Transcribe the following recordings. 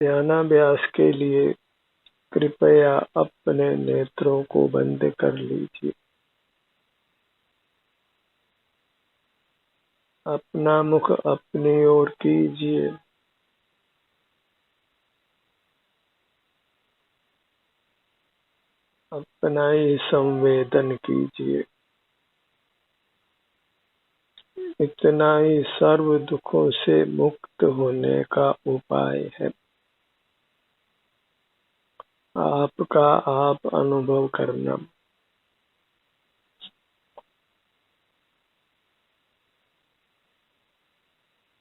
ध्यानाभ्यास के लिए कृपया अपने नेत्रों को बंद कर लीजिए। अपना मुख अपनी ओर कीजिए। अपना ही संवेदन कीजिए। इतना ही सर्व दुखों से मुक्त होने का उपाय है। आपका आप अनुभव करना।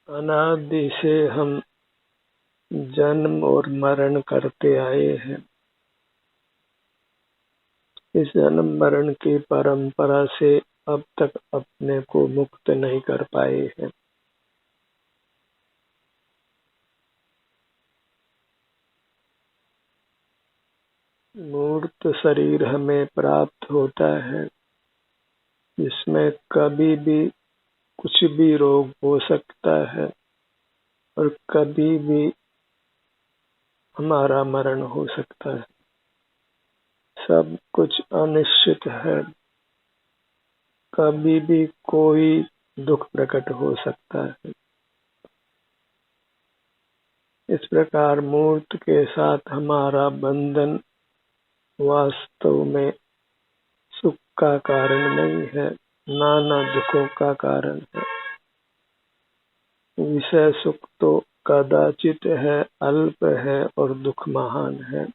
अनादि से हम जन्म और मरण करते आए हैं। इस जन्म मरण की परंपरा से अब तक अपने को मुक्त नहीं कर पाए हैं। मूर्त शरीर हमें प्राप्त होता है, जिसमें कभी भी कुछ भी रोग हो सकता है और कभी भी हमारा मरण हो सकता है। सब कुछ अनिश्चित है। कभी भी कोई दुख प्रकट हो सकता है। इस प्रकार मूर्त के साथ हमारा बंधन वास्तव में सुख का कारण नहीं है, नाना दुखों का कारण है। विषय सुख तो कदाचित है, अल्प है और दुख महान है।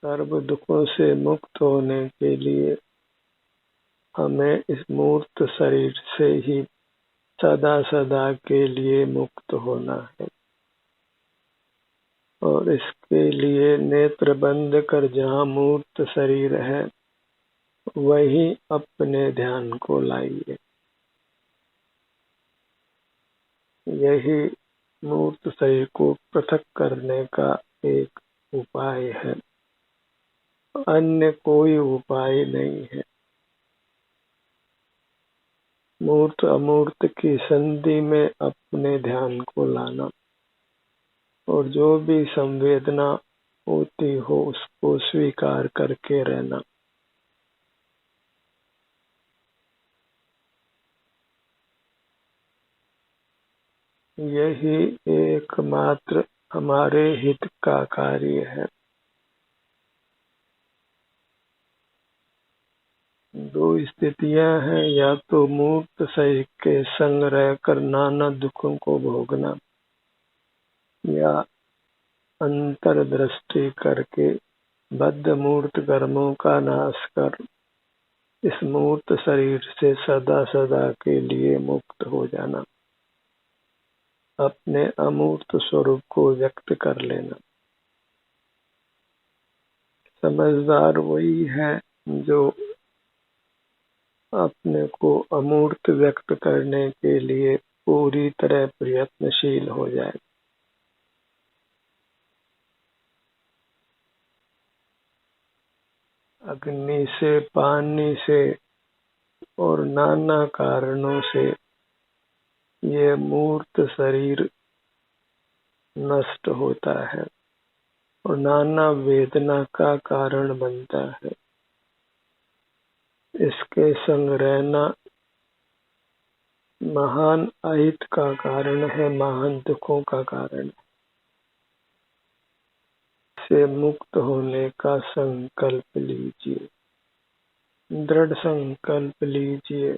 सर्व दुखों से मुक्त होने के लिए हमें इस मूर्त शरीर से ही सदा सदा के लिए मुक्त होना है। और इसके लिए नेत्र बंद कर जहाँ मूर्त शरीर है वही अपने ध्यान को लाइए। यही मूर्त शरीर को पृथक करने का एक उपाय है। अन्य कोई उपाय नहीं है। मूर्त अमूर्त की संधि में अपने ध्यान को लाना और जो भी संवेदना होती हो उसको स्वीकार करके रहना। यही एकमात्र हमारे हित का कार्य है। दो स्थितियां हैं, या तो मूर्त शरीर के संग रहकर नाना दुखों को भोगना, या अंतर्दृष्टि करके बद्ध मूर्त कर्मों का नाश कर इस मूर्त शरीर से सदा सदा के लिए मुक्त हो जाना। अपने अमूर्त स्वरूप को व्यक्त कर लेना। समझदार वही है जो अपने को अमूर्त व्यक्त करने के लिए पूरी तरह प्रयत्नशील हो जाए। अग्नि से, पानी से और नाना कारणों से ये मूर्त शरीर नष्ट होता है और नाना वेदना का कारण बनता है। इसके संग रहना महान अहित का कारण है, महान दुखों का कारण है। से मुक्त होने का संकल्प लीजिए। दृढ़ संकल्प लीजिए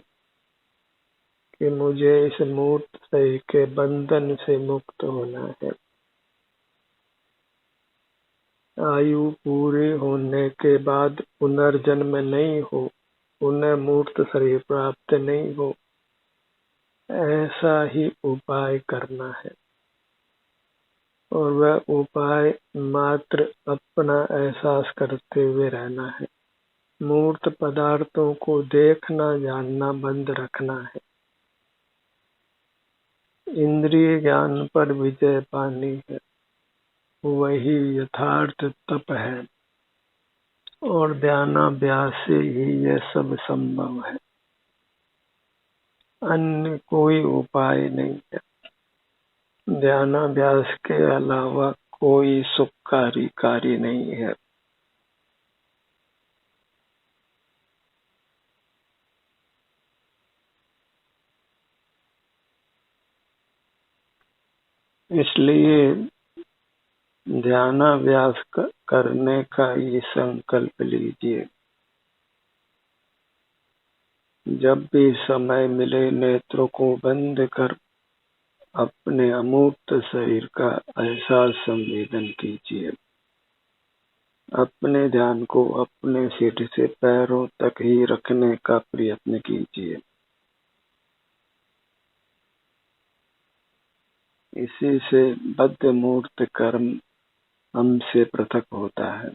कि मुझे इस मूर्त शरीर के बंधन से मुक्त होना है। आयु पूरी होने के बाद पुनर्जन्म नहीं हो, पुनः मूर्त शरीर प्राप्त नहीं हो, ऐसा ही उपाय करना है। और वह उपाय मात्र अपना एहसास करते हुए रहना है। मूर्त पदार्थों को देखना जानना बंद रखना है। इंद्रिय ज्ञान पर विजय पानी है, वही यथार्थ तप है और ध्यानाभ्यास से ही यह सब संभव है। अन्य कोई उपाय नहीं है। ध्यानाभ्यास के अलावा कोई सुखकारी कार्य नहीं है। इसलिए ध्यानाभ्यास करने का ये संकल्प लीजिए। जब भी समय मिले नेत्रों को बंद कर अपने अमूर्त शरीर का एहसास संवेदन कीजिए। अपने ध्यान को अपने सिर से पैरों तक ही रखने का प्रयत्न कीजिए। इसी से बद्ध मूर्त कर्म हमसे पृथक होता है।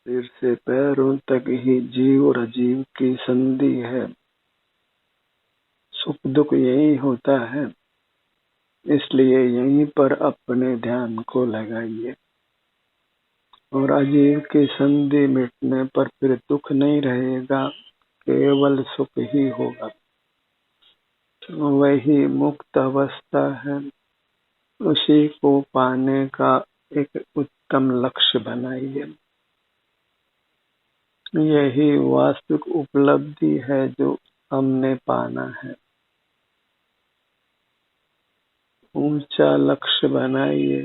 सिर से पैरों तक ही जीव और अजीव की संधि है। सुख दुख यही होता है। इसलिए यहीं पर अपने ध्यान को लगाइए और अजीव की संधि मिटने पर फिर दुख नहीं रहेगा, केवल सुख ही होगा। वही मुक्त अवस्था है। उसी को पाने का एक उत्तम लक्ष्य बनाइए। यही वास्तविक उपलब्धि है जो हमने पाना है। ऊंचा लक्ष्य बनाइए।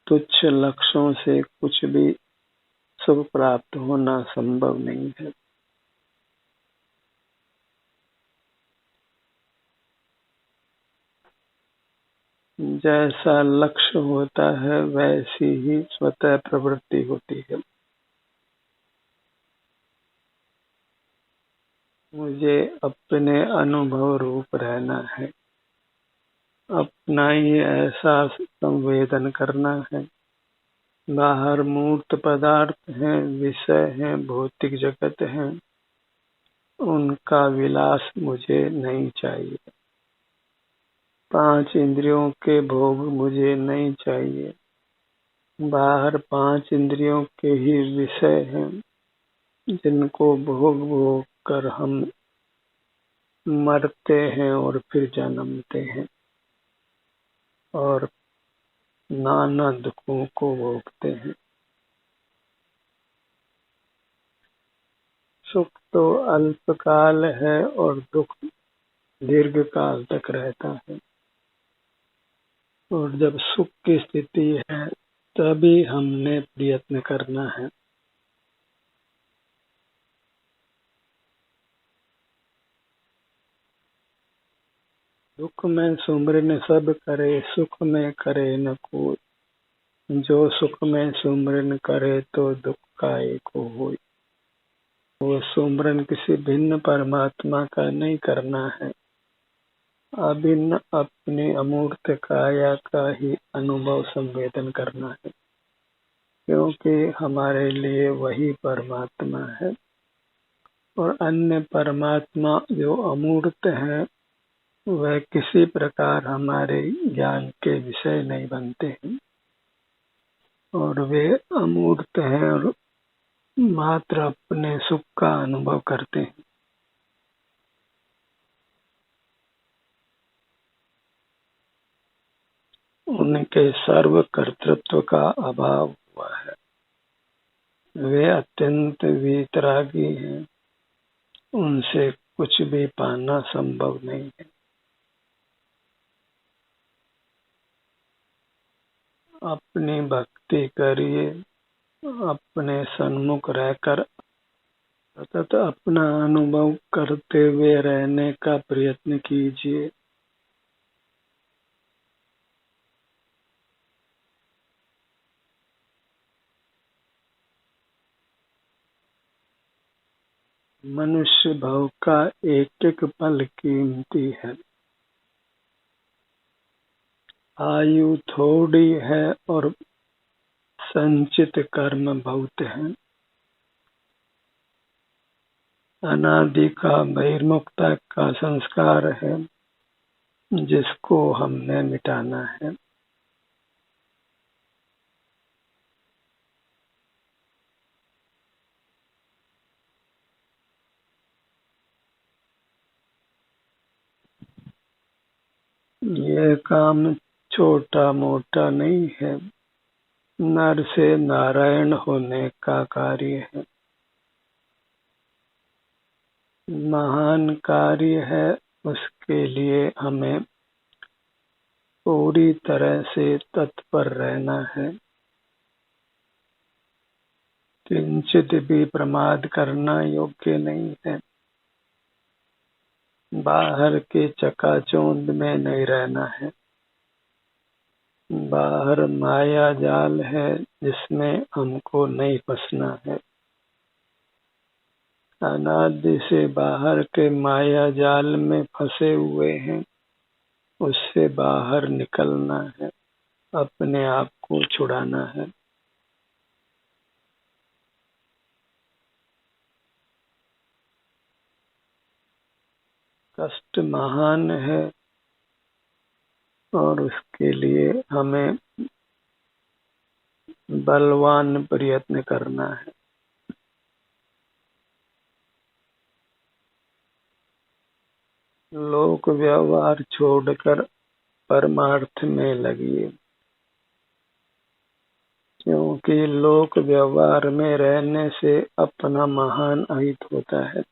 तुच्छ लक्ष्यों से कुछ भी सुख प्राप्त होना संभव नहीं है। जैसा लक्ष्य होता है वैसी ही स्वतः प्रवृत्ति होती है। मुझे अपने अनुभव रूप रहना है। अपना ही एहसास संवेदन करना है। बाहर मूर्त पदार्थ हैं, विषय हैं, भौतिक जगत हैं, उनका विलास मुझे नहीं चाहिए। 5 इंद्रियों के भोग मुझे नहीं चाहिए। बाहर 5 इंद्रियों के ही विषय हैं, जिनको भोग भोग कर हम मरते हैं और फिर जन्मते हैं और नाना दुखों को भोगते हैं। सुख तो अल्पकाल है और दुख दीर्घ काल तक रहता है। और जब सुख की स्थिति है तभी हमने प्रयत्न करना है। दुख में सुमरन सब करे, सुख में करे न कोई। जो सुख में सुमरन करे तो दुख का एक होई। वो सुमरन किसी भिन्न परमात्मा का नहीं करना है, अभिन्न अपनी अमूर्त काया का ही अनुभव संवेदन करना है, क्योंकि हमारे लिए वही परमात्मा है। और अन्य परमात्मा जो अमूर्त है वह किसी प्रकार हमारे ज्ञान के विषय नहीं बनते हैं और वे अमूर्त हैं और मात्र अपने सुख का अनुभव करते हैं। उनके सर्व कर्तृत्व का अभाव हुआ है। वे अत्यंत वीतरागी हैं। उनसे कुछ भी पाना संभव नहीं है। अपनी भक्ति करिए। अपने सन्मुख रहकर सतत अपना अनुभव करते हुए रहने का प्रयत्न कीजिए। मनुष्य भव का एक एक पल कीमती है। आयु थोड़ी है और संचित कर्म बहुत है। अनादि का बहिर्मुखता का संस्कार है जिसको हमने मिटाना है। यह काम छोटा मोटा नहीं है, नर से नारायण होने का कार्य है, महान कार्य है। उसके लिए हमें पूरी तरह से तत्पर रहना है, किंचित भी प्रमाद करना योग्य नहीं है, बाहर के चकाचौंध में नहीं रहना है। बाहर माया जाल है जिसमें हमको नहीं फंसना है। अनादि से बाहर के माया जाल में फंसे हुए हैं, उससे बाहर निकलना है, अपने आप को छुड़ाना है। कष्ट महान है और उसके लिए हमें बलवान प्रयत्न करना है। लोक व्यवहार छोड़कर परमार्थ में लगिए, क्योंकि लोक व्यवहार में रहने से अपना महान अहित होता है।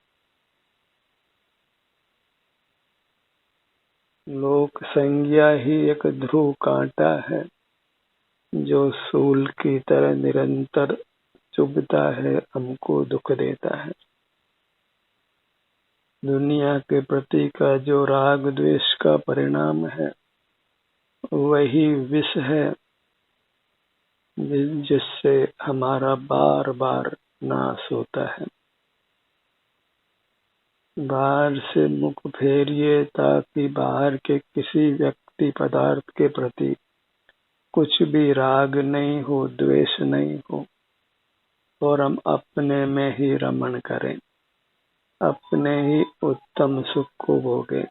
लोक संज्ञा ही एक ध्रुव कांटा है जो सूल की तरह निरंतर चुभता है, हमको दुख देता है। दुनिया के प्रति का जो राग द्वेष का परिणाम है वही विष है जिससे हमारा बार बार नाश होता है। बाहर से मुख फेरिए ताकि बाहर के किसी व्यक्ति पदार्थ के प्रति कुछ भी राग नहीं हो, द्वेष नहीं हो, और हम अपने में ही रमण करें, अपने ही उत्तम सुख को भोगें।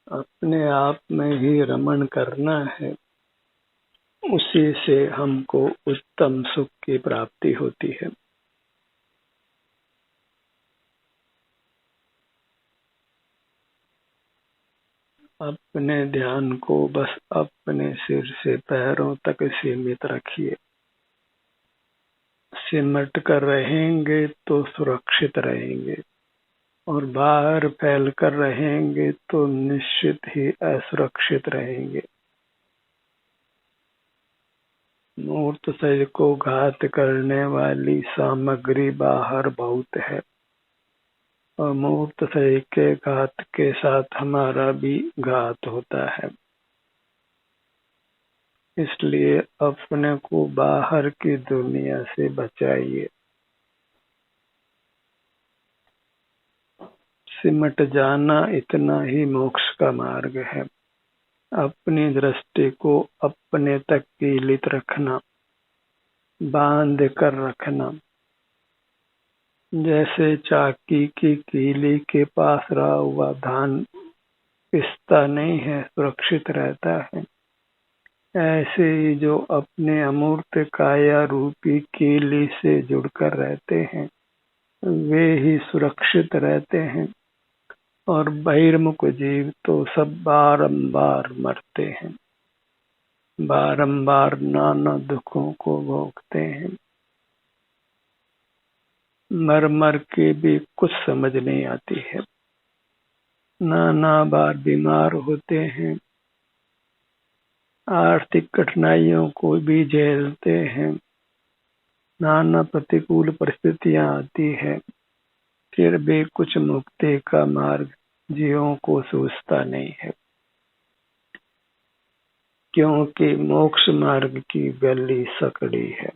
अपने आप में ही रमण करना है, उसी से हमको उत्तम सुख की प्राप्ति होती है। अपने ध्यान को बस अपने सिर से पैरों तक सीमित रखिए। सिमट कर रहेंगे तो सुरक्षित रहेंगे, और बाहर फैल कर रहेंगे तो निश्चित ही असुरक्षित रहेंगे। मूर्त शरीर को घात करने वाली सामग्री बाहर बहुत है, और मूर्त शरीर के घात के साथ हमारा भी घात होता है। इसलिए अपने को बाहर की दुनिया से बचाइए। सिमट जाना इतना ही मोक्ष का मार्ग है। अपनी दृष्टि को अपने तक कीलित रखना, बांध कर रखना। जैसे चाकी की कीली के पास रहा हुआ धान पिसता नहीं है, सुरक्षित रहता है, ऐसे ही जो अपने अमूर्त काया रूपी कीली से जुड़कर रहते हैं वे ही सुरक्षित रहते हैं, और बहिर्मुख जीव तो सब बारंबार मरते हैं, बारंबार नाना दुखों को भोगते हैं। मर मर के भी कुछ समझ नहीं आती है, नाना बार बीमार होते हैं, आर्थिक कठिनाइयों को भी झेलते हैं, नाना प्रतिकूल परिस्थितियां आती है, फिर भी कुछ मुक्ति का मार्ग जीवों को सूझता नहीं है, क्योंकि मोक्ष मार्ग की गली सकड़ी है।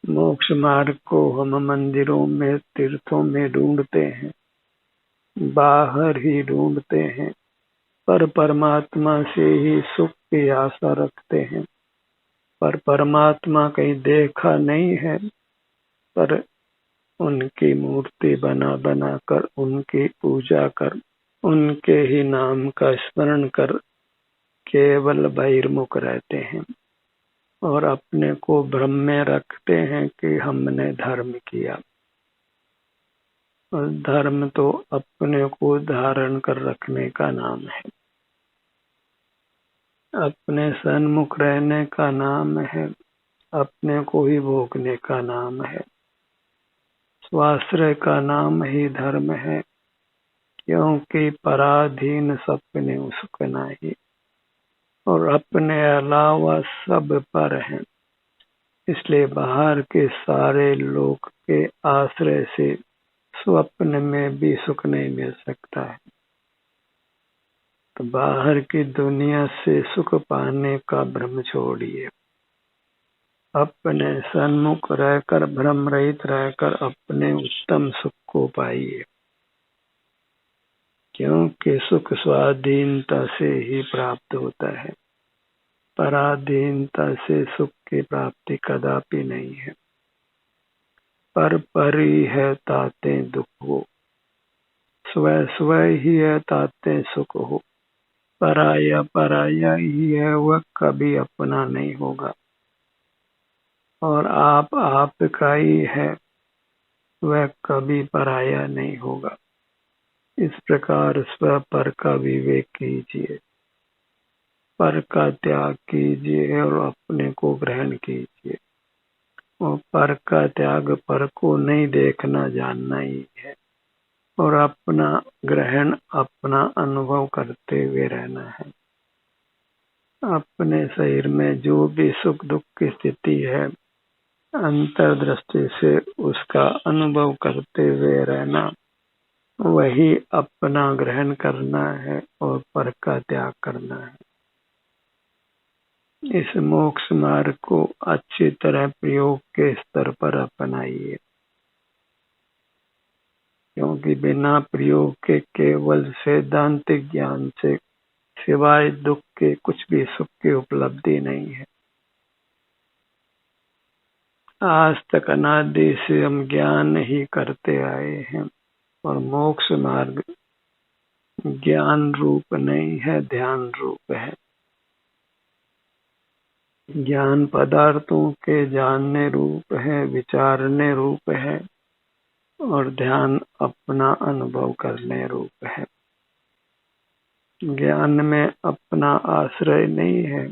मोक्ष मार्ग को हम मंदिरों में, तीर्थों में ढूंढते हैं, बाहर ही ढूंढते हैं, पर परमात्मा से ही सुख की आशा रखते हैं, पर परमात्मा कहीं देखा नहीं है, पर उनकी मूर्ति बना बना कर, उनकी पूजा कर, उनके ही नाम का स्मरण कर केवल बहिर्मुख रहते हैं, और अपने को भ्रम में रखते हैं कि हमने धर्म किया। और धर्म तो अपने को धारण कर रखने का नाम है, अपने सन्मुख रहने का नाम है, अपने को ही भोगने का नाम है। स्वाश्रय का नाम ही धर्म है, क्योंकि पराधीन सपने सुख नाही, और अपने अलावा सब पर हैं। इसलिए बाहर के सारे लोक के आश्रय से स्वप्न में भी सुख नहीं मिल सकता है। तो बाहर की दुनिया से सुख पाने का भ्रम छोड़िए, अपने सन्मुख रहकर भ्रम रहित रहकर अपने उत्तम सुख को पाइए, क्योंकि सुख स्वाधीनता से ही प्राप्त होता है। पराधीनता से सुख की प्राप्ति कदापि नहीं है। पर परी है ताते दुख हो, स्वय स्वय ही है ताते सुख हो। पराया पराया ही है, वह कभी अपना नहीं होगा। और आप का ही है, वह कभी पराया नहीं होगा। इस प्रकार स्व पर का विवेक कीजिए, पर का त्याग कीजिए और अपने को ग्रहण कीजिए। और पर का त्याग पर को नहीं देखना जानना ही है, और अपना ग्रहण अपना अनुभव करते हुए रहना है। अपने शरीर में जो भी सुख दुख की स्थिति है, अंतर्दृष्टि से उसका अनुभव करते हुए रहना, वही अपना ग्रहण करना है और पर का त्याग करना है। इस मोक्ष मार्ग को अच्छी तरह प्रयोग के स्तर पर अपनाइए, क्योंकि बिना प्रयोग के केवल सैद्धांतिक ज्ञान से सिवाय दुख के कुछ भी सुख की उपलब्धि नहीं है। आज तक अनादि से हम ज्ञान ही करते आए हैं, और मोक्ष मार्ग ज्ञान रूप नहीं है, ध्यान रूप है। ज्ञान पदार्थों के जानने रूप है, विचारने रूप है, और ध्यान अपना अनुभव करने रूप है। ज्ञान में अपना आश्रय नहीं है,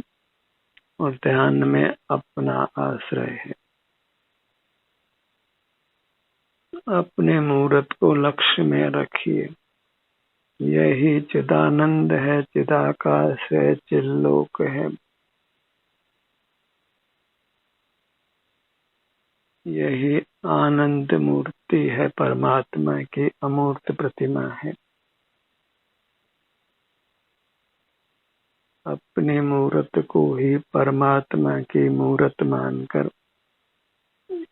और ध्यान में अपना आश्रय है। अपने मूर्त को लक्ष्य में रखिए, यही चिदानंद है, चिदाकाश है, चिल्लोक है। यही आनंद मूर्ति है, परमात्मा की अमूर्त प्रतिमा है। अपनी मूर्त को ही परमात्मा की मूर्त मानकर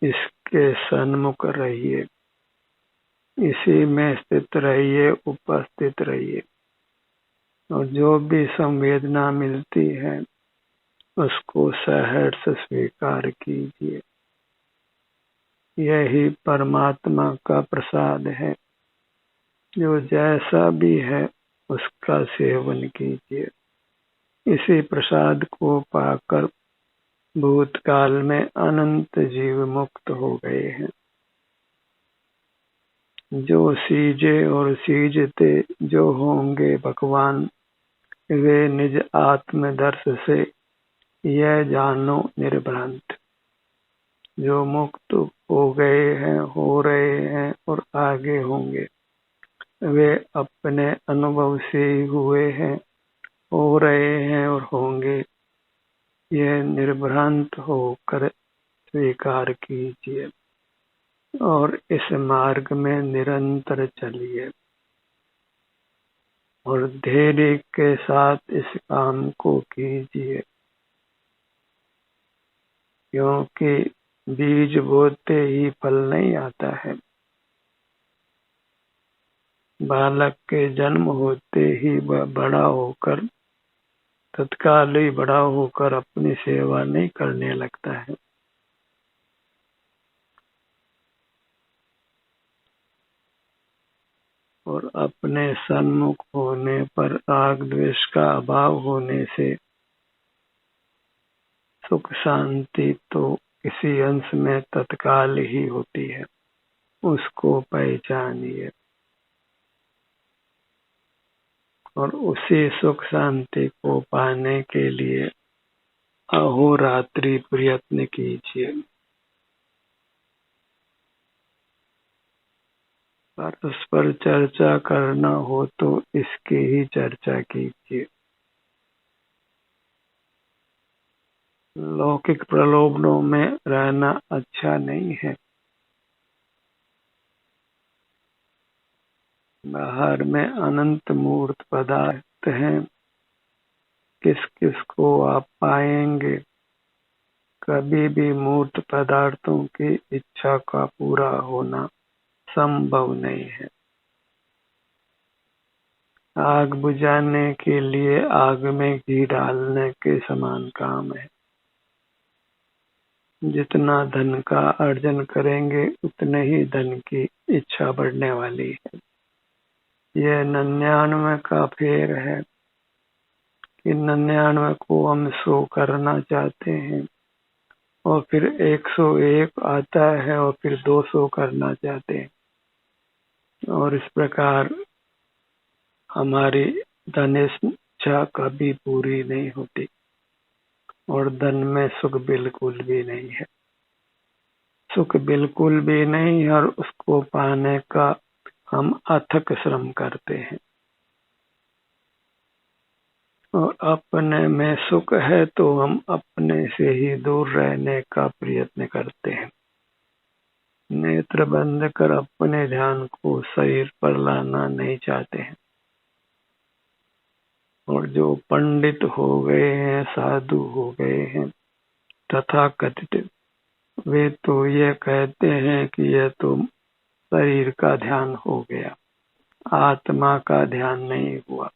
इसके सन्मुख रहिए, इसी में स्थित रहिए, उपस्थित रहिए, और जो भी संवेदना मिलती है उसको सहर्ष स्वीकार कीजिए। यही परमात्मा का प्रसाद है, जो जैसा भी है उसका सेवन कीजिए। इसी प्रसाद को पाकर भूतकाल में अनंत जीव मुक्त हो गए हैं। जो सीजे और सीजते जो होंगे भगवान, वे निज आत्मदर्श से यह जानो निर्भ्रांत। जो मुक्त हो गए हैं, हो रहे हैं और आगे होंगे, वे अपने अनुभव से हुए हैं, हो रहे हैं और होंगे। यह निर्भ्रांत होकर स्वीकार कीजिए और इस मार्ग में निरंतर चलिए, और धैर्य के साथ इस काम को कीजिए, क्योंकि बीज बोते ही फल नहीं आता है। बालक के जन्म होते ही वह बड़ा होकर तत्काल ही बड़ा होकर अपनी सेवा नहीं करने लगता है। और अपने सन्मुख होने पर राग द्वेष का अभाव होने से सुख शांति तो किसी अंश में तत्काल ही होती है, उसको पहचानिए और उसी सुख शांति को पाने के लिए अहोरात्रि प्रयत्न कीजिए। परस्पर चर्चा करना हो तो इसकी ही चर्चा कीजिए। लौकिक प्रलोभनों में रहना अच्छा नहीं है। बाहर में अनंत मूर्त पदार्थ हैं, किस किस को आप पाएंगे। कभी भी मूर्त पदार्थों की इच्छा का पूरा होना संभव नहीं है। आग बुझाने के लिए आग में घी डालने के समान काम है। जितना धन का अर्जन करेंगे उतने ही धन की इच्छा बढ़ने वाली है। यह 99 का फेर है कि 99 को हम 100 करना चाहते हैं और फिर 101 आता है और फिर 200 करना चाहते हैं और इस प्रकार हमारी धन इच्छा कभी पूरी नहीं होती और धन में सुख बिल्कुल भी नहीं है। सुख बिल्कुल भी नहीं और उसको पाने का हम अथक श्रम करते हैं और अपने में सुख है तो हम अपने से ही दूर रहने का प्रयत्न करते हैं। नेत्र बंद कर अपने ध्यान को शरीर पर लाना नहीं चाहते हैं और जो पंडित हो गए हैं, साधु हो गए हैं, तथा कथित, वे तो ये कहते हैं कि यह तो शरीर का ध्यान हो गया, आत्मा का ध्यान नहीं हुआ।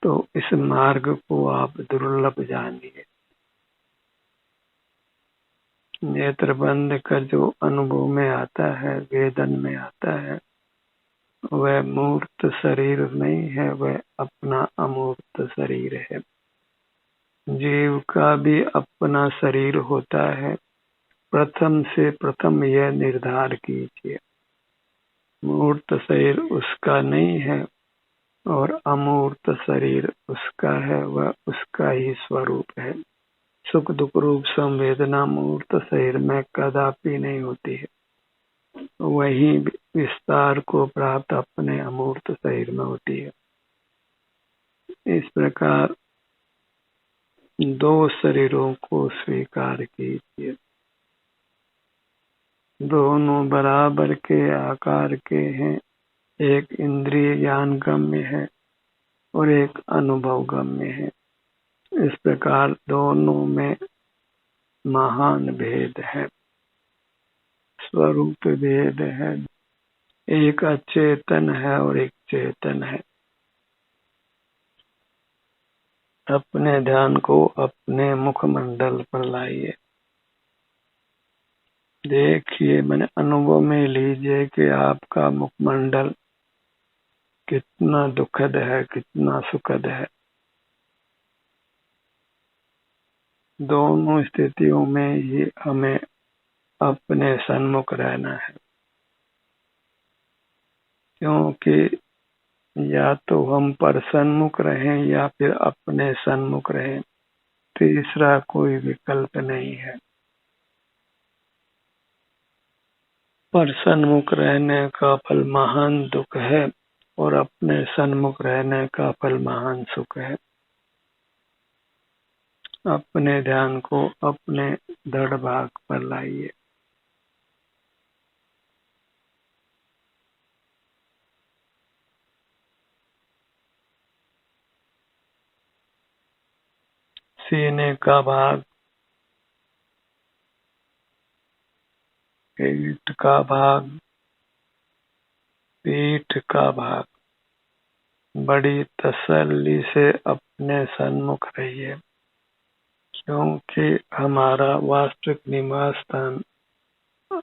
तो इस मार्ग को आप दुर्लभ जानिए। नेत्र बंद कर जो अनुभव में आता है, वेदन में आता है, वह मूर्त शरीर नहीं है, वह अपना अमूर्त शरीर है। जीव का भी अपना शरीर होता है। प्रथम से प्रथम यह निर्धार कीजिए, मूर्त शरीर उसका नहीं है और अमूर्त शरीर उसका है, वह उसका ही स्वरूप है। सुख दुख रूप संवेदना मूर्त शरीर में कदापि नहीं होती है, वही विस्तार को प्राप्त अपने अमूर्त शरीर में होती है। इस प्रकार दो शरीरों को स्वीकार कीजिए, दोनों बराबर के आकार के हैं। एक इंद्रिय ज्ञान गम्य है और एक अनुभव गम्य है। इस प्रकार दोनों में महान भेद है, स्वरूप भेद है। एक अचेतन है और एक चेतन है। अपने ध्यान को अपने मुखमंडल पर लाइए। देखिए, मैंने अनुभव में लीजिए कि आपका मुखमंडल कितना दुखद है, कितना सुखद है। दोनों स्थितियों में ही हमें अपने सन्मुख रहना है, क्योंकि या तो हम पर सन्मुख रहें या फिर अपने सन्मुख रहें, तीसरा कोई विकल्प नहीं है। पर सन्मुख रहने का फल महान दुख है और अपने सन्मुख रहने का फल महान सुख है। अपने ध्यान को अपने धड़ भाग पर लाइए। सीने का भाग, पेट का भाग, पीठ का भाग, बड़ी तसल्ली से अपने सन्मुख रहिए, क्योंकि हमारा वास्तविक निवास स्थान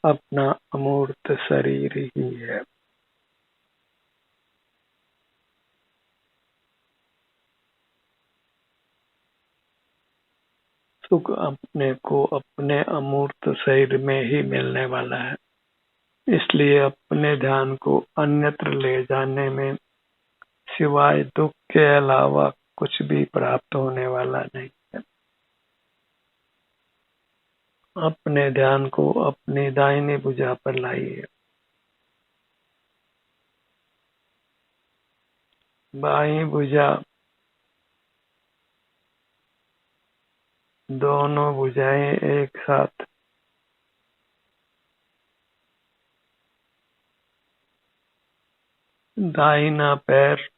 अपना अमूर्त शरीर ही है। सुख अपने को अपने अमूर्त शरीर में ही मिलने वाला है, इसलिए अपने ध्यान को अन्यत्र ले जाने में सिवाय दुख के अलावा कुछ भी प्राप्त होने वाला नहीं है। अपने ध्यान को अपनी दाहिनी भुजा पर लाइए। बाईं भुजा, दोनों भुजाएं एक साथ, दाहिना पैर,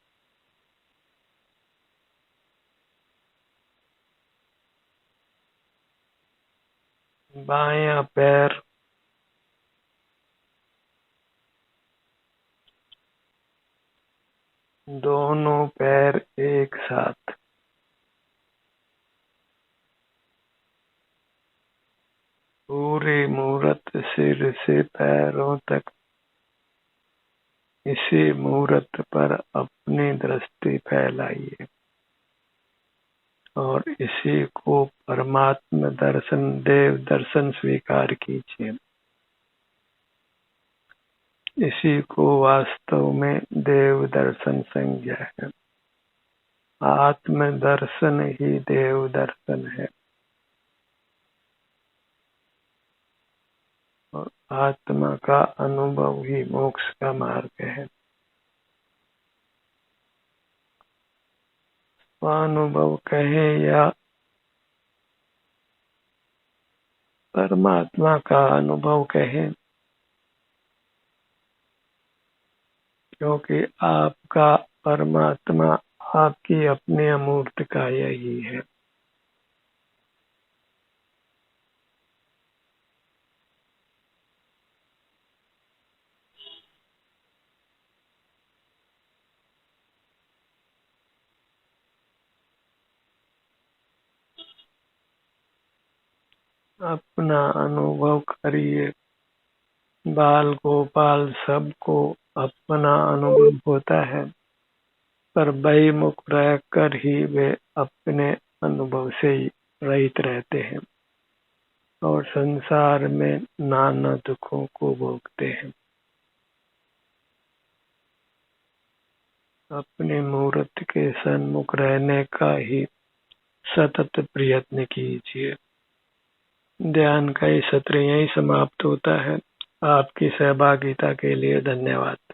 बायां पैर, दोनों पैर एक साथ, पूरी मूर्त सिर से पैरों तक इसी मूर्त पर अपनी दृष्टि फैलाइए और इसी को परमात्मा दर्शन, देव दर्शन स्वीकार कीजिए। इसी को वास्तव में देव दर्शन संज्ञा है। आत्म दर्शन ही देव दर्शन है और आत्मा का अनुभव ही मोक्ष का मार्ग है। स्वानुभव कहें या परमात्मा का अनुभव कहें, क्योंकि आपका परमात्मा आपकी अपनी अमूर्त काया ही है। अपना अनुभव करिए। बाल गोपाल सबको अपना अनुभव होता है, पर बहिर्मुख रहकर ही वे अपने अनुभव से ही रहित रहते हैं और संसार में नाना दुखों को भोगते हैं। अपने मूर्त के सन्मुख रहने का ही सतत प्रयत्न कीजिए। ध्यान का ये सत्र यहीं समाप्त होता है। आपकी सहभागिता के लिए धन्यवाद।